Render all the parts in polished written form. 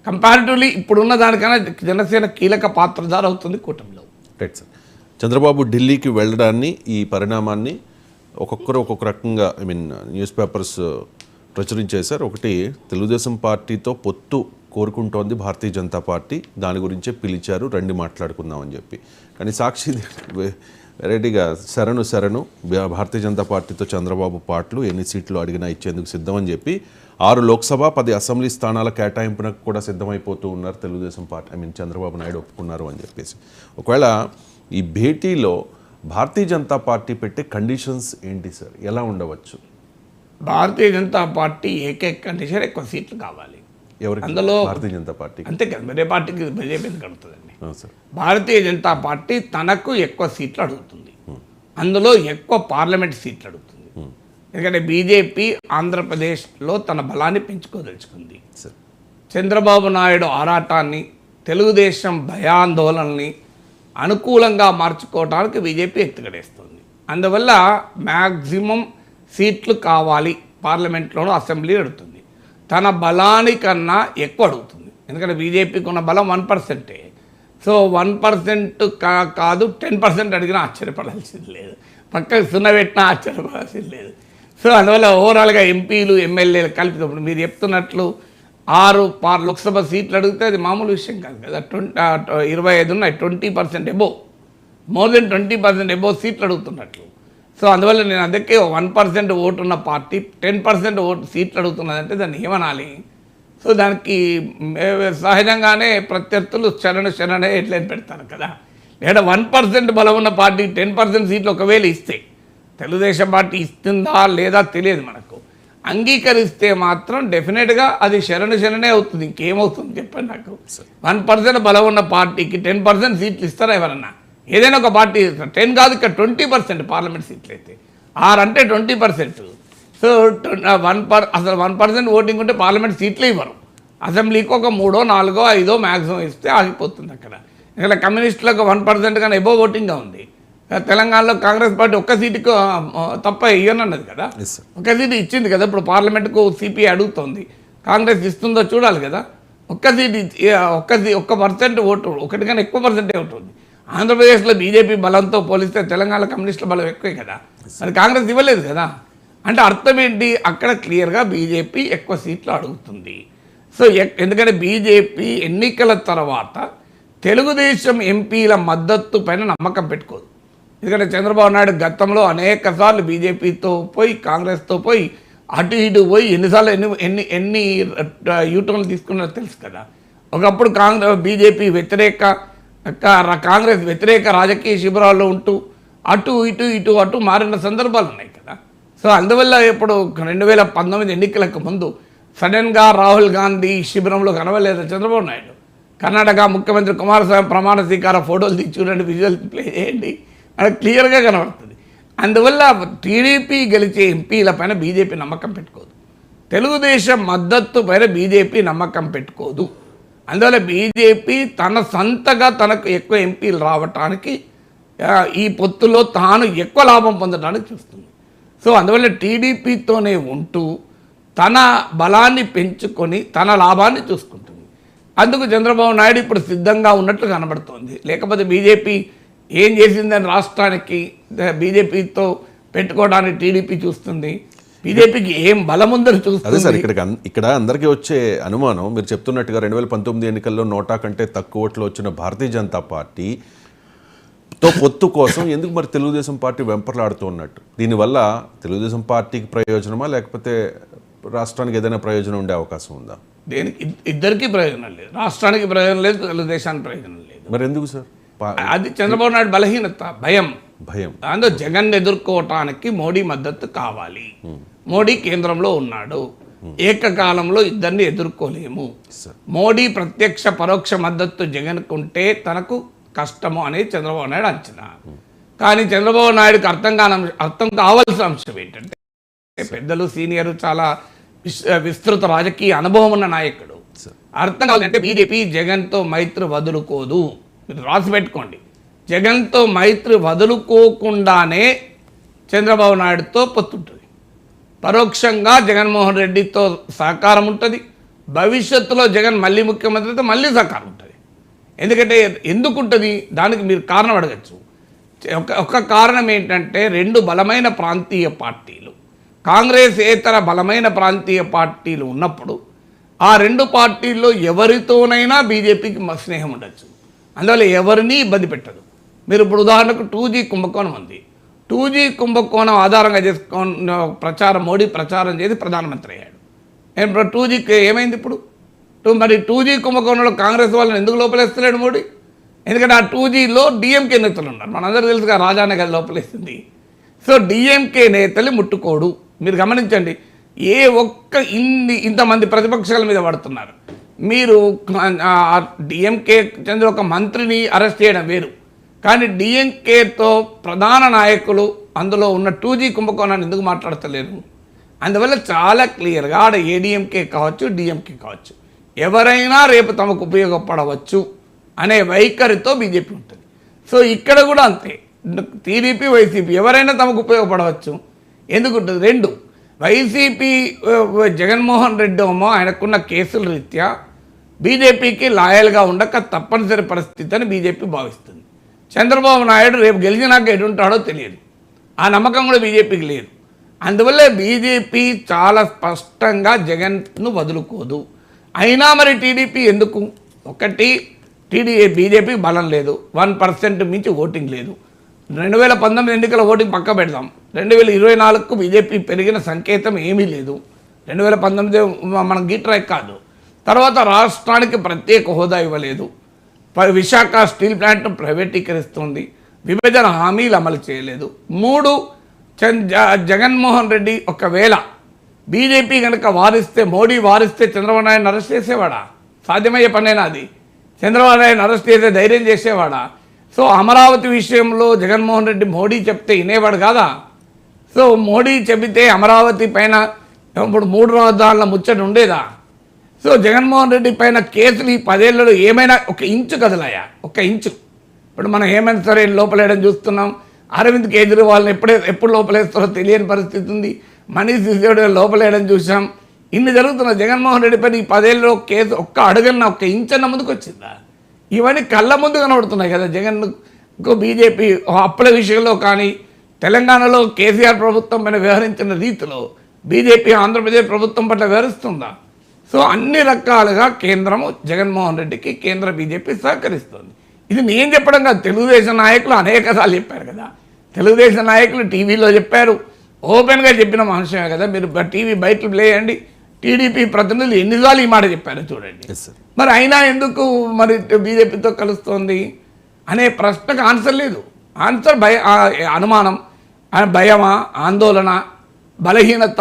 Comparatively ఇప్పుడున్న దానికన్నా జనసేన కీలక పాత్రధార అవుతుంది కూటమిలో. Right sir. చంద్రబాబు ఢిల్లీకి వెళ్ళడాన్ని, ఈ పరిణామాన్ని ఒక్కొక్కరు ఒక్కొక్క రకంగా న్యూస్ పేపర్స్ ప్రచురించేశారు. ఒకటి, తెలుగుదేశం పార్టీతో పొత్తు కోరుకుంటోంది భారతీయ జనతా పార్టీ, దాని గురించే పిలిచారు, రండి మాట్లాడుకుందామని చెప్పి. కానీ సాక్షి వెరైటీగా శరణు భారతీయ జనతా పార్టీతో చంద్రబాబు పార్టీలు ఎన్ని సీట్లు అడిగినా ఇచ్చేందుకు సిద్ధమని చెప్పి 6 లోక్సభ 10 అసెంబ్లీ స్థానాల కేటాయింపునకు కూడా సిద్ధమైపోతూ ఉన్నారు తెలుగుదేశం పార్టీ. చంద్రబాబు నాయుడు ఒప్పుకున్నారు అని చెప్పేసి. ఒకవేళ ఈ భేటీలో భారతీయ జనతా పార్టీ పెట్టే కండిషన్స్ ఏంటి సార్, ఎలా ఉండవచ్చు? భారతీయ జనతా పార్టీ ఏకైక కండిషన్ ఎక్కువ సీట్లు కావాలి. ఎవరికి? అందులో భారతీయ జనతా పార్టీ. అంతే కదా, వేరే పార్టీకి బీజేపీ ఎందుకు అడుగుతుందండి? భారతీయ జనతా పార్టీ తనకు ఎక్కువ సీట్లు అడుగుతుంది, అందులో ఎక్కువ పార్లమెంట్ సీట్లు అడుగుతుంది. ఎందుకంటే బీజేపీ ఆంధ్రప్రదేశ్లో తన బలాన్ని పెంచుకోదలుచుకుంది. చంద్రబాబు నాయుడు ఆరాటాన్ని, తెలుగుదేశం భయాందోళనని అనుకూలంగా మార్చుకోవడానికి బీజేపీ ఎత్తుగడేస్తుంది. అందువల్ల మ్యాక్సిమం సీట్లు కావాలి పార్లమెంట్లోనూ, అసెంబ్లీ అడుగుతుంది. తన బలానికన్నా ఎక్కువ అడుగుతుంది. ఎందుకంటే బీజేపీకి ఉన్న బలం 1%. సో 1% కాదు 10% అడిగినా ఆశ్చర్యపడాల్సింది లేదు, పక్కకు 0 పెట్టినా ఆశ్చర్యపడాల్సింది లేదు. సో అందువల్ల ఓవరాల్గా ఎంపీలు ఎమ్మెల్యేలు కలిపినప్పుడు మీరు చెప్తున్నట్లు 6 లోక్సభ సీట్లు అడిగితే అది మామూలు విషయం కాదు కదా. 25 ఉన్నాయి, 20% ఎబో, మోర్ దెన్ 20% ఎబో సీట్లు అడుగుతున్నట్లు. సో అందువల్ల నేను అందుకే 1% ఓటు ఉన్న పార్టీ 10% ఓటు సీట్లు అడుగుతున్నదంటే దాన్ని ఏమనాలి? సో దానికి సహజంగానే ప్రత్యర్థులు శరణే ఎట్లయినా పెడతారు కదా. లేదా 1% బలం ఉన్న పార్టీ 10% సీట్లు ఒకవేళ ఇస్తే, తెలుగుదేశం పార్టీ ఇస్తుందా లేదా తెలియదు మనకు, అంగీకరిస్తే మాత్రం డెఫినెట్గా అది శరణే అవుతుంది. ఇంకేమవుతుంది చెప్పండి నాకు? 1% బలం ఉన్న పార్టీకి 10% సీట్లు ఇస్తారా ఎవరన్నా? ఏదైనా ఒక పార్టీ 10 కాదు, ఇక్కడ 20% పార్లమెంట్ సీట్లు అయితే 6 అంటే 20%. సో అసలు 1% ఓటింగ్ ఉంటే పార్లమెంట్ సీట్లే ఇవ్వరు, అసెంబ్లీకి ఒక 3, 4, 5 మ్యాక్సిమం ఇస్తే ఆగిపోతుంది అక్కడ. ఇక్కడ కమ్యూనిస్టులకు 1% కన్నా ఎబో ఓటింగ్గా ఉంది. తెలంగాణలో కాంగ్రెస్ పార్టీ ఒక్క సీటుకు తప్ప ఇవ్వనన్నది కదా, ఒక్క సీటు ఇచ్చింది కదా. ఇప్పుడు పార్లమెంటుకు సిపిఐ అడుగుతోంది, కాంగ్రెస్ ఇస్తుందో చూడాలి కదా. ఒక్క సీటు 1% ఓటు, ఒకటి కన్నా ఎక్కువ పర్సెంటే ఉంటుంది. ఆంధ్రప్రదేశ్లో బీజేపీ బలంతో పోలిస్తే తెలంగాణ కమ్యూనిస్టుల బలం ఎక్కువే కదా, మరి కాంగ్రెస్ ఇవ్వలేదు కదా. అంటే అర్థం ఏంటి? అక్కడ క్లియర్గా బీజేపీ ఎక్కువ సీట్లు అడుగుతుంది. సో ఎందుకంటే బీజేపీ ఎన్నికల తర్వాత తెలుగుదేశం ఎంపీల మద్దతు పైన నమ్మకం పెట్టుకోదు. ఎందుకంటే చంద్రబాబు నాయుడు గతంలో అనేక సార్లు బీజేపీతో పోయి, కాంగ్రెస్తో పోయి, అటు ఇటు పోయి ఎన్నిసార్లు ఎన్ని యూటర్న్లు తీసుకున్నారో తెలుసు కదా. ఒకప్పుడు బీజేపీ కాంగ్రెస్ వ్యతిరేక రాజకీయ శిబిరాల్లో ఉంటూ అటు మారిన సందర్భాలు ఉన్నాయి కదా. సో అందువల్ల ఇప్పుడు 2019 ఎన్నికలకు ముందు సడన్గా రాహుల్ గాంధీ శిబిరంలో కనవలేదు చంద్రబాబు నాయుడు. కర్ణాటక ముఖ్యమంత్రి కుమారస్వామి ప్రమాణ స్వీకార ఫోటోలు తీసి చూడండి, విజువల్ ప్లే చేయండి, మనకు క్లియర్గా కనబడుతుంది. అందువల్ల టీడీపీ గెలిచే ఎంపీల పైన బీజేపీ నమ్మకం పెట్టుకోదు, తెలుగుదేశం మద్దతు పైన బీజేపీ నమ్మకం పెట్టుకోదు. అందువల్ల బీజేపీ తన సొంతగా తనకు ఎక్కువ ఎంపీలు రావటానికి, ఈ పొత్తులో తాను ఎక్కువ లాభం పొందడానికి చూస్తుంది. సో అందువల్ల టీడీపీతోనే ఉంటూ తన బలాన్ని పెంచుకొని తన లాభాన్ని చూసుకుంటుంది. అందుకు చంద్రబాబు నాయుడు ఇప్పుడు సిద్ధంగా ఉన్నట్లు కనబడుతోంది. లేకపోతే బీజేపీ ఏం చేసిందని రాష్ట్రానికి బీజేపీతో పెట్టుకోవడానికి టీడీపీ చూస్తుంది, బీజేపీకి ఏం బలం ఉందని చూస్తుంది. అదే సార్, ఇక్కడ అందరికీ వచ్చే అనుమానం, మీరు చెప్తున్నట్టుగా 2019 ఎన్నికల్లో 100 కంటే తక్కువ ఓట్లు వచ్చిన భారతీయ జనతా పార్టీతో పొత్తు కోసం ఎందుకు మరి తెలుగుదేశం పార్టీ వెంపర్లాడుతూ ఉన్నట్టు? దీనివల్ల తెలుగుదేశం పార్టీకి ప్రయోజనమా, లేకపోతే రాష్ట్రానికి ఏదైనా ప్రయోజనం ఉండే అవకాశం ఉందా? దేనికి? ఇద్దరికీ ప్రయోజనం లేదు, రాష్ట్రానికి ప్రయోజనం లేదు, తెలుగుదేశానికి ప్రయోజనం లేదు. మరి ఎందుకు సార్? అది చంద్రబాబు నాయుడు బలహీనత, భయం. అందులో జగన్ ఎదుర్కోవటానికి మోడీ మద్దతు కావాలి. మోడీ కేంద్రంలో ఉన్నాడు, ఏకకాలంలో ఇద్దరిని ఎదుర్కోలేము. మోడీ ప్రత్యక్ష పరోక్ష మద్దతు జగన్కు ఉంటే తనకు కష్టము అనేది చంద్రబాబు నాయుడు అంచనా. కానీ చంద్రబాబు నాయుడుకి అర్థం కావాల్సిన అంశం ఏంటంటే, పెద్దలు సీనియర్ చాలా విస్తృత రాజకీయ అనుభవం ఉన్న నాయకుడు, అర్థం కావాలంటే బీజేపీ జగన్తో మైత్రి వదులుకోదు. మీరు రాసి పెట్టుకోండి, జగన్తో మైత్రి వదులుకోకుండానే చంద్రబాబు నాయుడుతో పొత్తుంటుంది. పరోక్షంగా జగన్మోహన్ రెడ్డితో సహకారం ఉంటుంది, భవిష్యత్తులో జగన్ మళ్ళీ ముఖ్యమంత్రి అయితే మళ్ళీ సర్కారు ఉంటుంది. ఎందుకంటే ఎందుకుంటుంది దానికి మీరు కారణం అడగచ్చు. ఒక కారణం ఏంటంటే 2 బలమైన ప్రాంతీయ పార్టీలు, కాంగ్రెస్ ఏతర బలమైన ప్రాంతీయ పార్టీలు ఉన్నప్పుడు ఆ 2 పార్టీల్లో ఎవరితోనైనా బీజేపీకి స్నేహం ఉండొచ్చు. అందువల్ల ఎవరిని ఇబ్బంది పెట్టదు. మీరు ఇప్పుడు ఉదాహరణకు 2G కుంభకోణం ఉంది. 2G కుంభకోణం ఆధారంగా చేసుకొని మోడీ ప్రచారం చేసి ప్రధానమంత్రి అయ్యాడు. 2Gకి ఏమైంది ఇప్పుడు? మరి 2G కుంభకోణంలో కాంగ్రెస్ వాళ్ళని ఎందుకు లోపలేస్తలేడు మోడీ? ఎందుకంటే ఆ 2Gలో డిఎంకే నేతలు ఉన్నారు. మనందరూ తెలుసుగా రాజానే కదా లోపలేస్తుంది. సో డిఎంకే నేతలు ముట్టుకోడు. మీరు గమనించండి, ఏ ఒక్క ఇంతమంది ప్రతిపక్షాల మీద పడుతున్నారు. మీరు డిఎంకే చెందిన ఒక మంత్రిని అరెస్ట్ చేయడం వేరు, కానీ డిఎంకేతో ప్రధాన నాయకులు అందులో ఉన్న 2G కుంభకోణాన్ని ఎందుకు మాట్లాడతలేరు? అందువల్ల చాలా క్లియర్గా ఆడ ఏడీఎంకే కావచ్చు, డిఎంకే కావచ్చు, ఎవరైనా రేపు తమకు ఉపయోగపడవచ్చు అనే వైఖరితో బీజేపీ ఉంటుంది. సో ఇక్కడ కూడా అంతే, టీడీపీ వైసీపీ ఎవరైనా తమకు ఉపయోగపడవచ్చు. ఎందుకుంటుంది? 2 వైసీపీ జగన్మోహన్ రెడ్డి ఏమో ఆయనకున్న కేసుల రీత్యా బీజేపీకి లాయల్గా ఉండక తప్పనిసరి పరిస్థితి అని బీజేపీ భావిస్తుంది. చంద్రబాబు నాయుడు రేపు గెలిచినాక ఎటుంటాడో తెలియదు, ఆ నమ్మకం కూడా బీజేపీకి లేదు. అందువల్ల బీజేపీ చాలా స్పష్టంగా జగన్ను వదులుకోదు. అయినా మరి టీడీపీ ఎందుకు? ఒకటి, బీజేపీ బలం లేదు, 1% మించి ఓటింగ్ లేదు. 2019 ఎన్నికల ఓటింగ్ పక్క పెడదాం, 2024కు బీజేపీ పెరిగిన సంకేతం ఏమీ లేదు. 2019 మనం గీట్రాక్ కాదు. తర్వాత రాష్ట్రానికి ప్రత్యేక హోదా ఇవ్వలేదు, విశాఖ స్టీల్ ప్లాంట్ను ప్రైవేటీకరిస్తుంది, విభజన హామీలు అమలు చేయలేదు. 3, జగన్మోహన్ రెడ్డి ఒకవేళ బీజేపీ కనుక వారిస్తే, మోడీ వారిస్తే చంద్రబాబు నాయుడుని అరెస్ట్ చేసేవాడా? సాధ్యమయ్యే పనేనా అది? చంద్రబాబు నాయుడుని అరెస్ట్ చేసే ధైర్యం చేసేవాడా? సో అమరావతి విషయంలో జగన్మోహన్ రెడ్డి మోడీ చెప్తే వినేవాడు కాదా? సో మోడీ చెబితే అమరావతి పైన ఇప్పుడు 3 రాజధానుల ముచ్చట ఉండేదా? సో జగన్మోహన్ రెడ్డి పైన కేసులు ఈ 10 ఏళ్లలో ఏమైనా 1 ఇంచు కదలాయా? 1 ఇంచు. ఇప్పుడు మనం హేమంత్ సోరెన్ లోపలేయడం చూస్తున్నాం, అరవింద్ కేజ్రీవాల్ని ఎప్పుడు లోపలేస్తారో తెలియని పరిస్థితి ఉంది, మనీష్ సిసోడియా లోపలేయడం చూసాం. ఇన్ని జరుగుతున్న జగన్మోహన్ రెడ్డి పైన ఈ 10 ఏళ్ళలో కేసు 1 అడుగున్న 1 ఇంచన్న ముందుకు వచ్చిందా? ఇవన్నీ కళ్ళ ముందు కనబడుతున్నాయి కదా. జగన్కు బీజేపీ అప్పుల విషయంలో కానీ, తెలంగాణలో కేసీఆర్ ప్రభుత్వం పైన వ్యవహరించిన రీతిలో బీజేపీ ఆంధ్రప్రదేశ్ ప్రభుత్వం పట్ల వ్యవహరిస్తుందా? సో అన్ని రకాలుగా కేంద్రము జగన్మోహన్ రెడ్డికి, కేంద్ర బీజేపీ సహకరిస్తుంది. ఇది నేను చెప్పడం కాదు, తెలుగుదేశం నాయకులు అనేకసార్లు చెప్పారు కదా. తెలుగుదేశం నాయకులు టీవీలో చెప్పారు, ఓపెన్గా చెప్పిన అంశమే కదా. మీరు టీవీ బయట ప్లే చేయండి, టీడీపీ ప్రతినిధులు ఎన్నిసార్లు ఈ మాట చెప్పారు చూడండి. మరి అయినా ఎందుకు మరి బీజేపీతో కలుస్తోంది అనే ప్రశ్నకు ఆన్సర్ లేదు. ఆన్సర్ అనుమానం, భయమా, ఆందోళన, బలహీనత,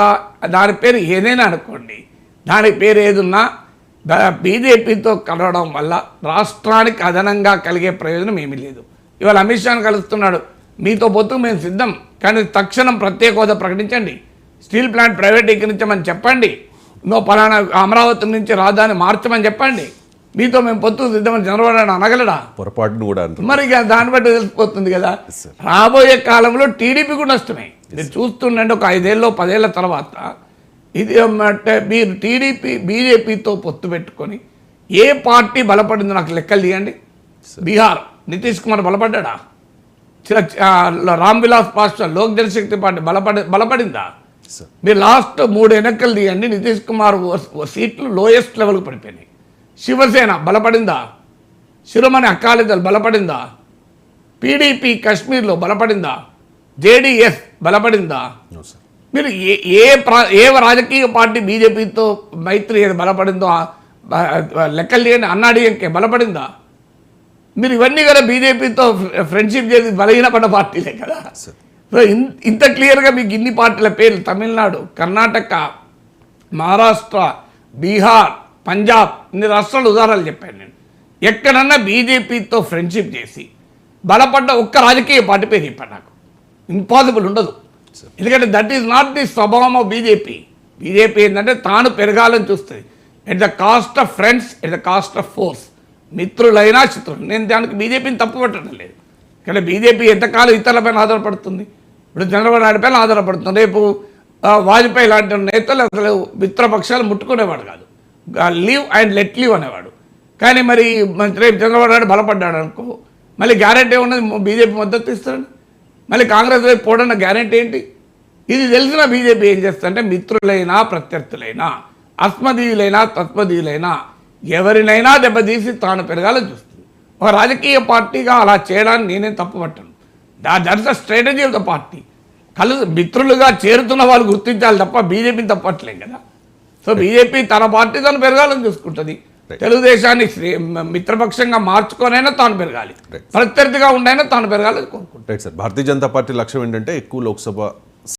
దాని పేరు ఏదైనా అనుకోండి, దాని పేరు ఏదున్నా బీజేపీతో కలవడం వల్ల రాష్ట్రానికి అదనంగా కలిగే ప్రయోజనం ఏమీ లేదు. ఇవాళ అమిత్ షాను కలుస్తున్నాడు, మీతో పొత్తు మేము సిద్ధం, కానీ తక్షణం ప్రత్యేక హోదా ప్రకటించండి, స్టీల్ ప్లాంట్ ప్రైవేటీకరించమని చెప్పండి, నో పలానా అమరావతి నుంచి రాజధాని మార్చమని చెప్పండి, మీతో మేము పొత్తు సిద్ధమని చంద్రబాబు నాయుడు అనగలడా? పొరపాటును కూడా మరి దాన్ని బట్టి తెలిసిపోతుంది కదా. రాబోయే కాలంలో టీడీపీ కూడా నష్టమే. మీరు చూస్తుండండి, ఒక 5 ఏళ్ళలో 10 ఏళ్ళ తర్వాత ఇది మీరు బీజేపీతో పొత్తు పెట్టుకొని ఏ పార్టీ బలపడిందో నాకు లెక్కలు తీయండి. బీహార్ నితీష్ కుమార్ బలపడ్డా? రామ్ విలాస్ పాస్వాన్ లోక్ జనశక్తి పార్టీ బలపడిందా? మీరు లాస్ట్ 3 ఎన్నికలు తీయండి, నితీష్ కుమార్ సీట్లు లోయెస్ట్ లెవెల్కి పడిపోయినాయి. శివసేన బలపడిందా? శిరోమణి అకాలీదళ్ బలపడిందా? పీడీపీ కశ్మీర్లో బలపడిందా? జేడీఎస్ బలపడిందా? మీరు ఏ రాజకీయ పార్టీ బీజేపీతో మైత్రి బలపడిందో లెక్కలు తీయండి. అన్నాడీఎంకే బలపడిందా? మీరు ఇవన్నీ కదా బీజేపీతో ఫ్రెండ్షిప్ చేసి బలహీనపడ్డ పార్టీలే కదా. సో ఇంత క్లియర్గా మీకు ఇన్ని పార్టీల పేర్లు తమిళనాడు, కర్ణాటక, మహారాష్ట్ర, బీహార్, పంజాబ్, ఇన్ని రాష్ట్రాలు ఉదాహరణలు చెప్పాను నేను. ఎక్కడన్నా బీజేపీతో ఫ్రెండ్షిప్ చేసి బలపడ్డ ఒక్క రాజకీయ పార్టీ పేరు చెప్పాను నాకు. ఇంపాసిబుల్ ఉండదు, ఎందుకంటే దట్ ఈస్ నాట్ ది స్వభావం ఆఫ్ బీజేపీ. బీజేపీ ఏంటంటే తాను పెరగాలని చూస్తుంది, at the cost of friends, at the cost of force. మిత్రులైనా శత్రులు, నేను దానికి బీజేపీని తప్పు పెట్టడం లేదు. కానీ బీజేపీ ఎంతకాలం ఇతరులపైన ఆధారపడుతుంది? ఇప్పుడు చంద్రబాబు నాయుడు పైన ఆధారపడుతుంది. రేపు వాజ్పేయి లాంటి నేతలు అసలు మిత్రపక్షాలు ముట్టుకునేవాడు కాదు. లీవ్ అండ్ లెట్ లీవ్ అనేవాడు. కానీ మరి రేపు చంద్రబాబు నాయుడు బలపడ్డాడు అనుకో, మళ్ళీ గ్యారెంటీ ఉన్నది బీజేపీ మద్దతు ఇస్తాడు, మళ్ళీ కాంగ్రెస్ వైపు పోవడన్న గ్యారెంటీ ఏంటి? ఇది తెలిసిన బీజేపీ ఏం చేస్తుందంటే మిత్రులైనా ప్రత్యర్థులైనా అస్మదీయులైనా తస్మదీయులైనా ఎవరినైనా దెబ్బతీసి తాను పెరగాలని చూస్తుంది. ఒక రాజకీయ పార్టీగా అలా చేయడానికి నేనేం తప్పు పట్టను. That's the strategy of the party. మిత్రులుగా చేరుతున్న వాళ్ళు గుర్తించాలి తప్ప బీజేపీని తప్పట్లేం కదా. సో బీజేపీ తన పార్టీ తను పెరగాలని చూసుకుంటుంది. తెలుగుదేశాన్ని మిత్రపక్షంగా మార్చుకొనైనా తాను పెరగాలి, ప్రత్యర్థిగా ఉండైనా తాను పెరగాలని కోరుకుంటుంది. Right sir. భారతీయ జనతా పార్టీ లక్ష్యం ఏంటంటే ఎక్కువ లోక్సభ